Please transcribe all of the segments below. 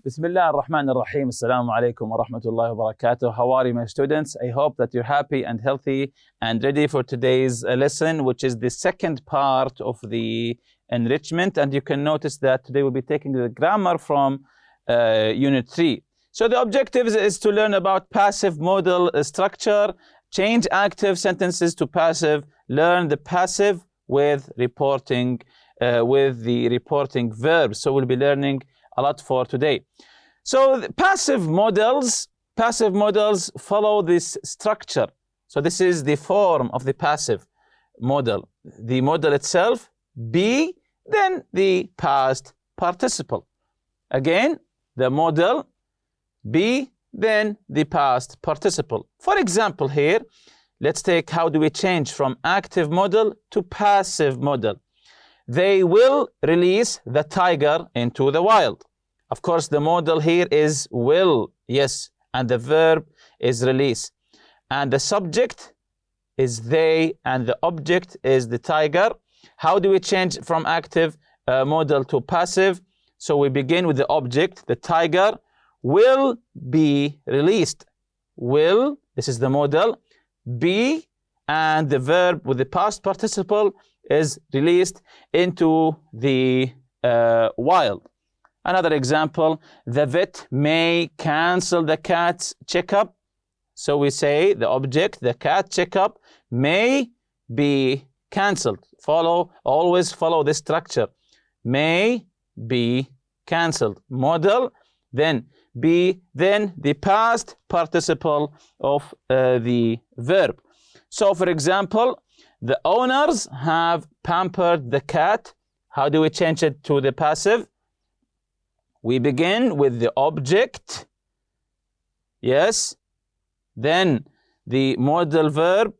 بسم الله الرحمن الرحيم. السلام عليكم ورحمة الله وبركاته. How are you, my students? I hope that you're happy and healthy and ready for today's lesson, which is the second part of the enrichment. And you can notice that today we'll be taking the grammar from Unit 3. So the objective is to learn about passive modal structure, change active sentences to passive, learn the passive with reporting, with the reporting verbs. So we'll be learning a lot for today. So the passive modals follow this structure. So this is the form of the passive modal. The modal itself, be, then the past participle. Again, the modal, be, then the past participle. For example here, let's take how do we change from active modal to passive modal. They will release the tiger into the wild. Of course, the modal here is will, yes, and the verb is release. And the subject is they, and the object is the tiger. How do we change from active modal to passive? So we begin with the object, the tiger will be released. Will, this is the modal, be, and the verb with the past participle is released into the wild. Another example, the vet may cancel the cat's checkup. So we say the object, the cat checkup, may be cancelled. Always follow this structure. May be cancelled. Modal, then be, then the past participle of the verb. So for example, the owners have pampered the cat. How do we change it to the passive? We begin with the object, yes, then the modal verb,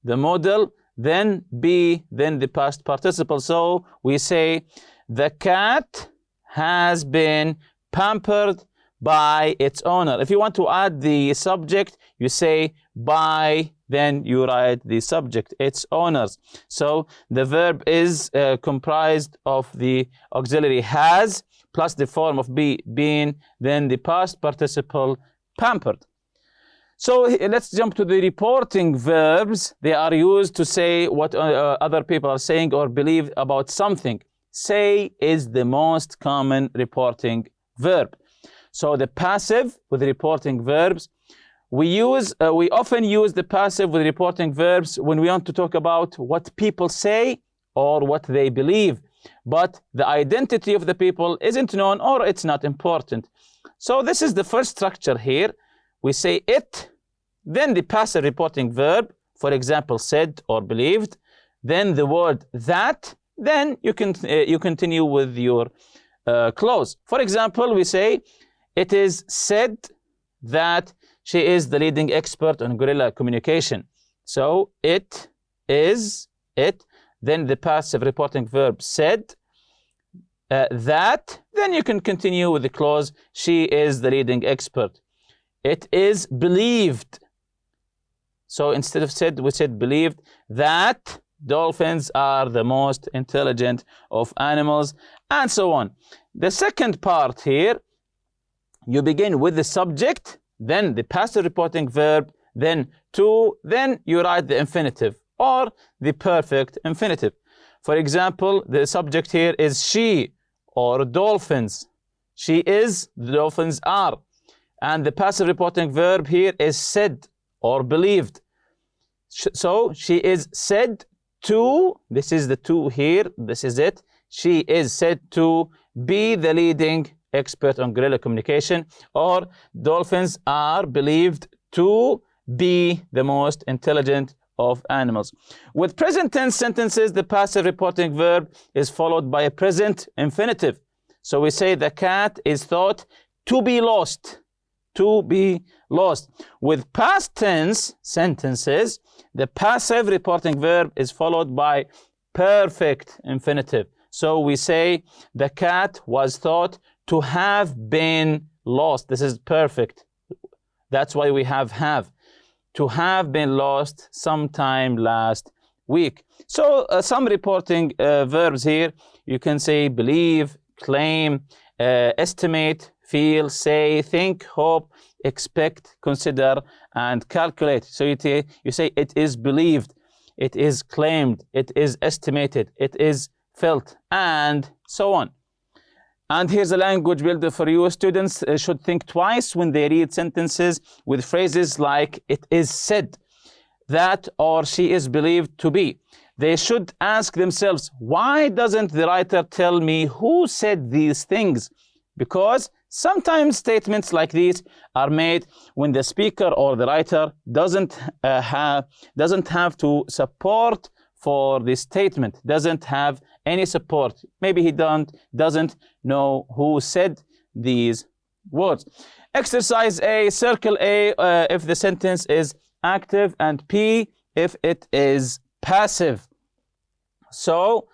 the modal, then be, then the past participle. So we say the cat has been pampered by its owner. If you want to add the subject, you say by, then you write the subject, its owners. So the verb is comprised of the auxiliary has, plus the form of be, been, then the past participle pampered. So let's jump to the reporting verbs. They are used to say what other people are saying or believe about something. Say is the most common reporting verb. So the passive with reporting verbs, we often use the passive with reporting verbs when we want to talk about what people say or what they believe. But the identity of the people isn't known or it's not important. So this is the first structure here. We say it, then the passive reporting verb, for example, said or believed, then the word that, then you continue with your clause. For example, we say, it is said that she is the leading expert on guerrilla communication. So it is, it, then the passive reporting verb said, that, then you can continue with the clause, she is the leading expert. It is believed. So instead of said, we said believed, that dolphins are the most intelligent of animals, and so on. The second part here, you begin with the subject, then the passive reporting verb, then to, then you write the infinitive or the perfect infinitive. For example, the subject here is she or dolphins. She is, the dolphins are. And the passive reporting verb here is said or believed. So she is said to, this is the to here, this is it. She is said to be the leading expert on guerrilla communication, or dolphins are believed to be the most intelligent of animals. With present tense sentences, the passive reporting verb is followed by a present infinitive. So we say the cat is thought to be lost, to be lost. With past tense sentences, the passive reporting verb is followed by perfect infinitive. So we say the cat was thought to have been lost. This is perfect. That's why we have. To have been lost sometime last week. So some reporting verbs here, you can say believe, claim, estimate, feel, say, think, hope, expect, consider, and calculate. So you say it is believed, it is claimed, it is estimated, it is felt, and so on. And here's a language builder for you. Students should think twice when they read sentences with phrases like it is said, that or she is believed to be. They should ask themselves, why doesn't the writer tell me who said these things? Because sometimes statements like these are made when the speaker or the writer doesn't have to support for the statement, doesn't have any support. Maybe he doesn't know who said these words. Exercise A, circle A if the sentence is active, and P if it is passive. So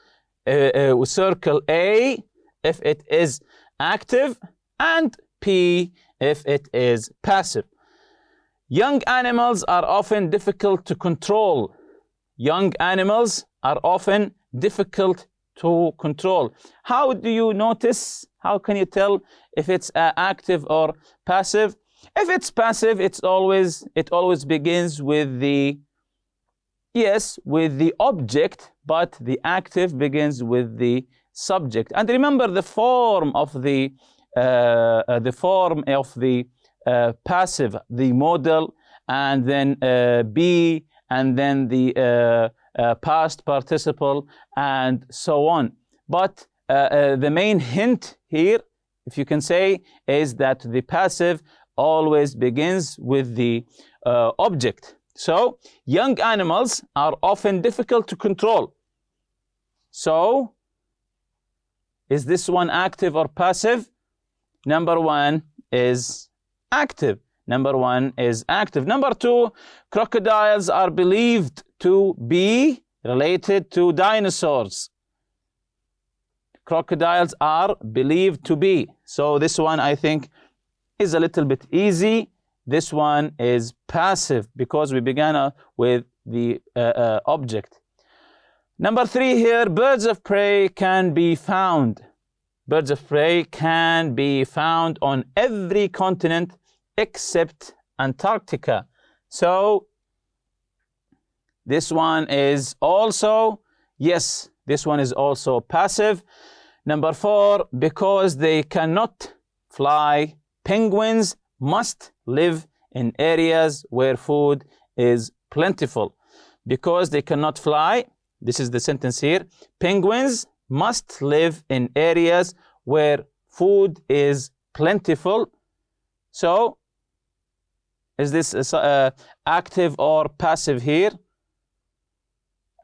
circle A if it is active, and P if it is passive. Young animals are often difficult to control. Young animals are often difficult to control. How do you notice? How can you tell if it's active or passive? If it's passive, it always begins with the object, but the active begins with the subject. And remember the form of the passive, the modal, and then be, and then the past participle, and so on. But the main hint here, if you can say, is that the passive always begins with the object. So young animals are often difficult to control. So is this one active or passive? Number one is active. Number one is active. Number two, crocodiles are believed to be related to dinosaurs. Crocodiles are believed to be. So this one, I think, is a little bit easy. This one is passive because we began with the object. Number three here, birds of prey can be found. Birds of prey can be found on every continent except Antarctica. So this one is also, yes, this one is also passive. Number four, because they cannot fly, penguins must live in areas where food is plentiful. Because they cannot fly, this is the sentence here, penguins must live in areas where food is plentiful. So, is this active or passive here?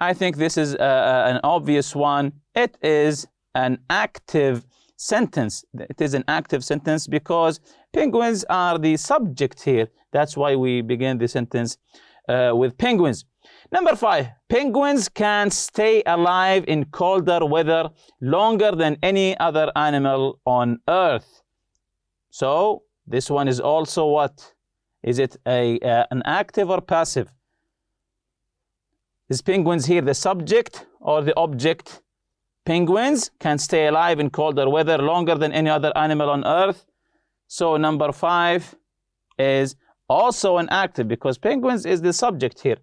I think this is an obvious one. It is an active sentence. It is an active sentence because penguins are the subject here. That's why we begin the sentence with penguins. Number five, penguins can stay alive in colder weather longer than any other animal on Earth. So this one is also what? Is it an active or passive? Is penguins here the subject or the object? Penguins can stay alive in colder weather longer than any other animal on Earth. So number five is also an active because penguins is the subject here.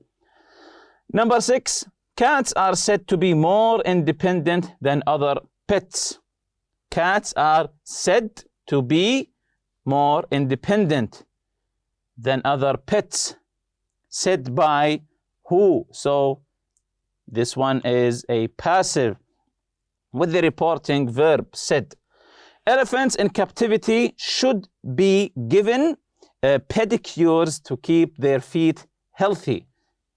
Number six, cats are said to be more independent than other pets. Cats are said to be more independent than other pets. Said by who? So this one is a passive with the reporting verb said. Elephants in captivity should be given pedicures to keep their feet healthy.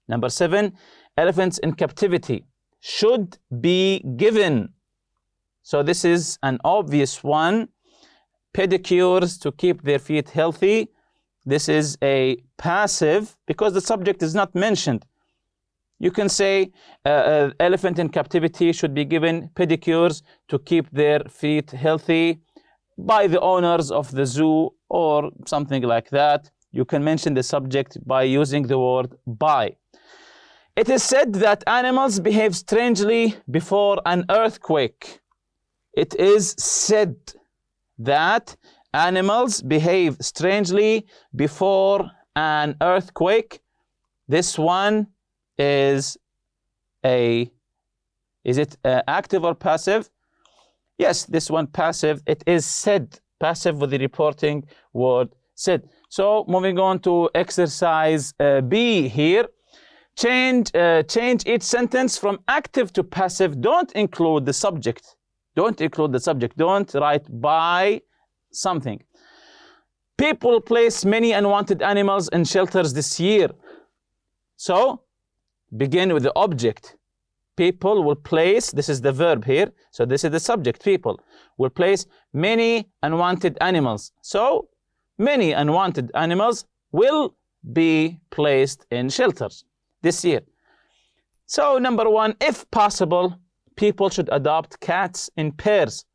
Number seven, elephants in captivity should be given. So this is an obvious one. Pedicures to keep their feet healthy. This is a passive because the subject is not mentioned. You can say elephant in captivity should be given pedicures to keep their feet healthy by the owners of the zoo or something like that. You can mention the subject by using the word by. It is said that animals behave strangely before an earthquake. It is said. that animals behave strangely before an earthquake. This one is it active or passive? Yes, this one passive. It is said, passive with the reporting word said. So moving on to exercise B here. Change each sentence from active to passive. Don't include the subject. Don't include the subject. Don't write by something. People place many unwanted animals in shelters this year. So begin with the object. People will place, this is the verb here, so this is the subject, people will place many unwanted animals. So many unwanted animals will be placed in shelters this year. So number one, if possible, people should adopt cats in pairs.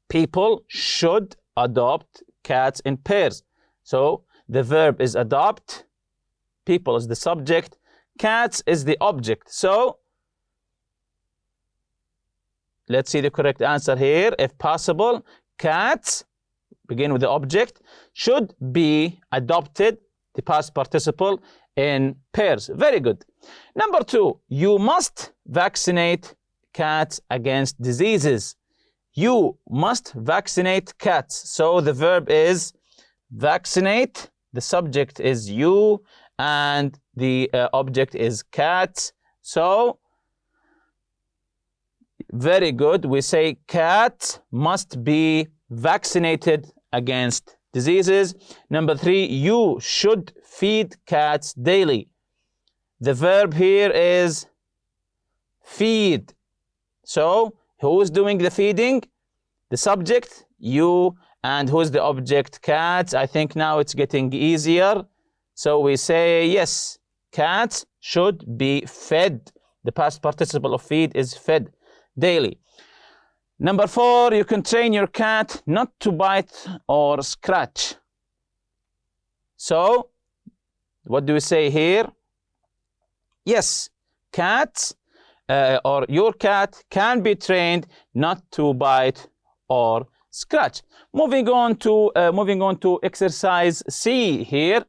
People should adopt cats in pairs. So the verb is adopt, people is the subject, cats is the object. So let's see the correct answer here. If possible, cats, begin with the object, should be adopted, the past participle, in pairs. Very good. Number two, you must vaccinate cats against diseases. You must vaccinate cats. So the verb is vaccinate, the subject is you, and the object is cats. So very good. We say cats must be vaccinated against diseases. Number three, you should feed cats daily. The verb here is feed. So who is doing the feeding? The subject, you, and who is the object? Cats. I think now it's getting easier. So we say yes, cats should be fed. The past participle of feed is fed daily. Number four, you can train your cat not to bite or scratch. So what do we say here? Yes, cats or your cat can be trained not to bite or scratch. Moving on to exercise C here.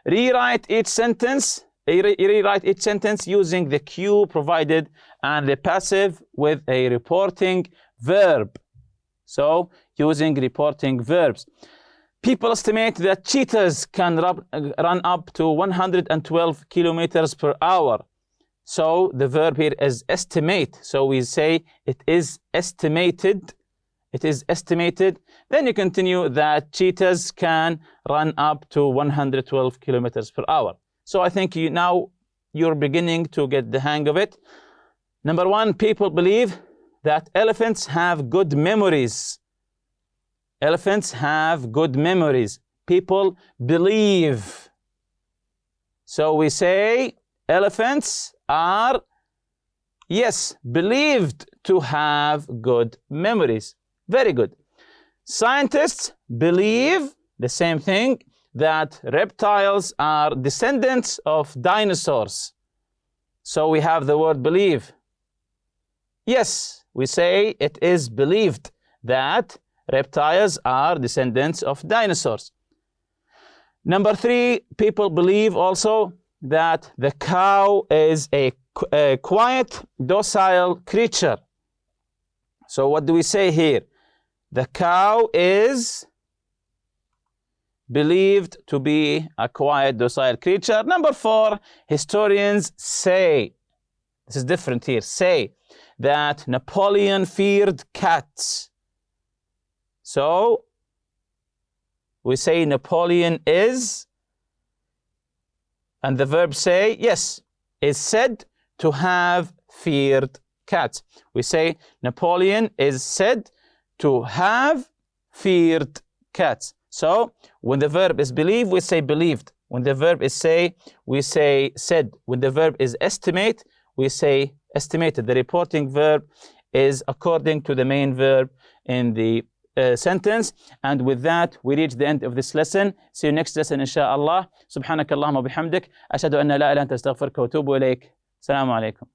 Rewrite each sentence using the cue provided and the passive with a reporting verb. So using reporting verbs. People estimate that cheetahs can run up to 112 kilometers per hour. So the verb here is estimate. So we say it is estimated. It is estimated. Then you continue that cheetahs can run up to 112 kilometers per hour. So I think now you're beginning to get the hang of it. Number one, people believe that elephants have good memories. Elephants have good memories. People believe. So we say elephants are, yes, believed to have good memories. Very good. Scientists believe the same thing, that reptiles are descendants of dinosaurs. So we have the word believe. Yes, we say it is believed that reptiles are descendants of dinosaurs. Number three, people believe also that the cow is a quiet, docile creature. So what do we say here? The cow is believed to be a quiet, docile creature. Number four, historians say, this is different here, say that Napoleon feared cats. So we say Napoleon is, and the verb say, yes, is said to have feared cats. We say Napoleon is said to have feared cats. So when the verb is believe, we say believed. When the verb is say, we say said. When the verb is estimate, we say estimated. The reporting verb is according to the main verb in the sentence. And with that, we reach the end of this lesson. See you next lesson, inshallah. Subhanakallahumma bihamdik. Ashhadu an la ilaha illa anta astaghfiruka wa atubu ilayk. Assalamu alaikum.